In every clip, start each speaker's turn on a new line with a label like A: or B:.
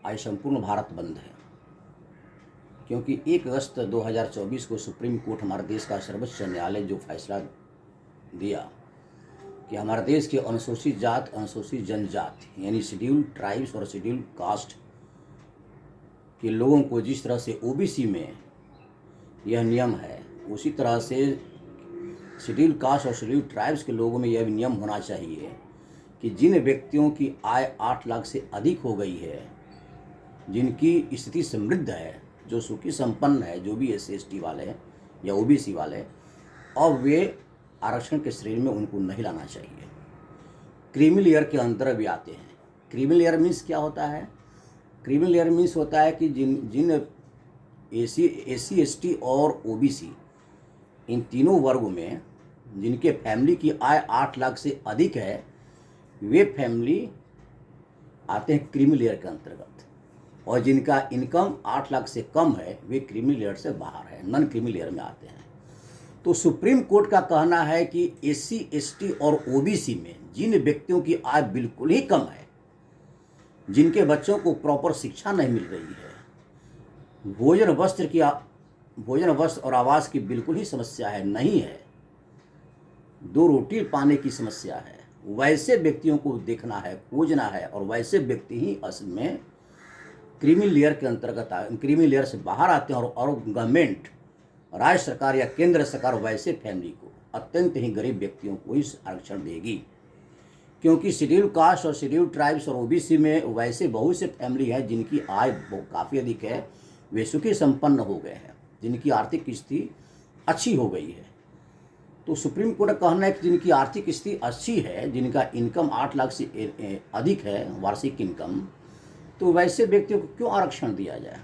A: आज संपूर्ण भारत बंद है, क्योंकि 1 अगस्त 2024 को सुप्रीम कोर्ट, हमारे देश का सर्वोच्च न्यायालय, जो फैसला दिया कि हमारे देश के अनुसूचित जात, अनुसूचित जनजाति यानी शेड्यूल ट्राइब्स और शेड्यूल कास्ट के लोगों को जिस तरह से ओबीसी में यह नियम है, उसी तरह से शेड्यूल कास्ट और शेड्यूल ट्राइब्स के लोगों में यह नियम होना चाहिए कि जिन व्यक्तियों की आय 8 लाख से अधिक हो गई है, जिनकी स्थिति समृद्ध है, जो सुखी संपन्न है, जो भी SC/ST वाले हैं या ओबीसी वाले, अब वे आरक्षण के श्रेणी में उनको नहीं लाना चाहिए। क्रीमी लेयर के अंतर्गत भी आते हैं। क्रीमी लेयर मीन्स क्या होता है? क्रीमी लेयर मीन्स होता है कि जिन SC/ST और ओबीसी, इन तीनों वर्गों में जिनके फैमिली की आय 8 लाख से अधिक है, वे फैमिली आते हैं क्रीमी लेयर के अंतर्गत, और जिनका इनकम 8 लाख से कम है वे क्रीमी लेयर से बाहर है, नॉन क्रीमी लेयर में आते हैं। तो सुप्रीम कोर्ट का कहना है कि SC/ST और ओबीसी में जिन व्यक्तियों की आय बिल्कुल ही कम है, जिनके बच्चों को प्रॉपर शिक्षा नहीं मिल रही है, भोजन वस्त्र और आवास की बिल्कुल ही समस्या है, नहीं है, 2 रोटी पाने की समस्या है, वैसे व्यक्तियों को देखना है, खोजना है, और वैसे व्यक्ति ही असल में क्रीमी लेयर के अंतर्गत क्रीमी लेयर से बाहर आते हैं। और गवर्नमेंट, राज्य सरकार या केंद्र सरकार वैसे फैमिली को, अत्यंत ही गरीब व्यक्तियों को ही आरक्षण देगी, क्योंकि शेड्यूल कास्ट और शेड्यूल ट्राइब्स और ओबीसी में वैसे बहुत से फैमिली है जिनकी आय काफ़ी अधिक है, वे सुखी संपन्न हो गए हैं, जिनकी आर्थिक स्थिति अच्छी हो गई है। तो सुप्रीम कोर्ट का कहना है कि जिनकी आर्थिक स्थिति अच्छी है, जिनका इनकम 8 लाख से अधिक है वार्षिक इनकम, तो वैसे व्यक्तियों को क्यों आरक्षण दिया जाए?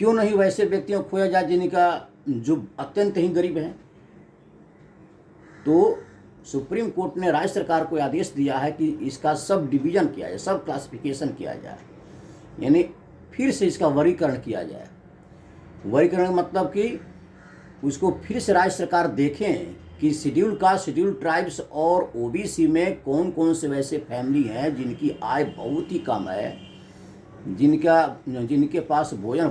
A: क्यों नहीं वैसे व्यक्तियों को खोया जाए जिनका जो अत्यंत ही गरीब है? तो सुप्रीम कोर्ट ने राज्य सरकार को आदेश दिया है कि इसका सब डिवीज़न किया जाए, सब क्लासिफिकेशन किया जाए, यानी फिर से इसका वर्गीकरण किया जाए। वर्गीकरण मतलब कि उसको फिर से राज्य सरकार देखें कि शेड्यूल कास्ट, शेड्यूल ट्राइब्स और ओबीसी में कौन कौन से वैसे फैमिली हैं जिनकी आय बहुत ही कम है, जिनके पास भोजन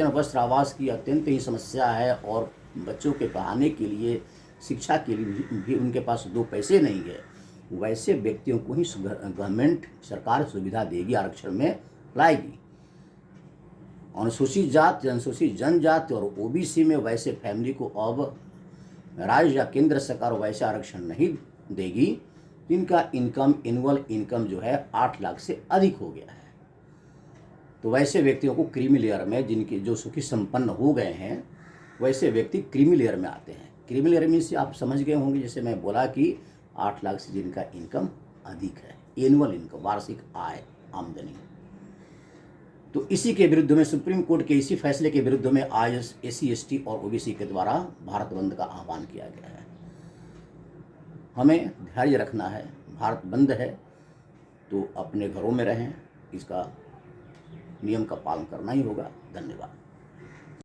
A: वस्त्र आवास की अत्यंत ही समस्या है, और बच्चों के पढ़ाने के लिए, शिक्षा के लिए भी उनके पास 2 पैसे नहीं है, वैसे व्यक्तियों को ही गवर्नमेंट सरकार सुविधा देगी, आरक्षण में लाएगी। अनुसूचित जात, अनुसूचित जनजाति और ओबीसी में वैसे फैमिली को अब राज्य या केंद्र सरकार वैसे आरक्षण नहीं देगी जिनका इनकम, एनुअल इनकम जो है 8 लाख से अधिक हो गया है। तो वैसे व्यक्तियों को क्रीमी लेयर में, जिनके जो सुखी संपन्न हो गए हैं, वैसे व्यक्ति क्रीमी लेयर में आते हैं। क्रीमी लेयर में से आप समझ गए होंगे, जैसे मैं बोला कि 8 लाख से जिनका इनकम अधिक है, एनुअल इनकम, वार्षिक आय, आमदनी। तो इसी के विरुद्ध में, सुप्रीम कोर्ट के इसी फैसले के विरुद्ध में आज SC/ST और ओबीसी के द्वारा भारत बंद का आह्वान किया गया है। हमें धैर्य रखना है, भारत बंद है तो अपने घरों में रहें, इसका नियम का पालन करना ही होगा। धन्यवाद।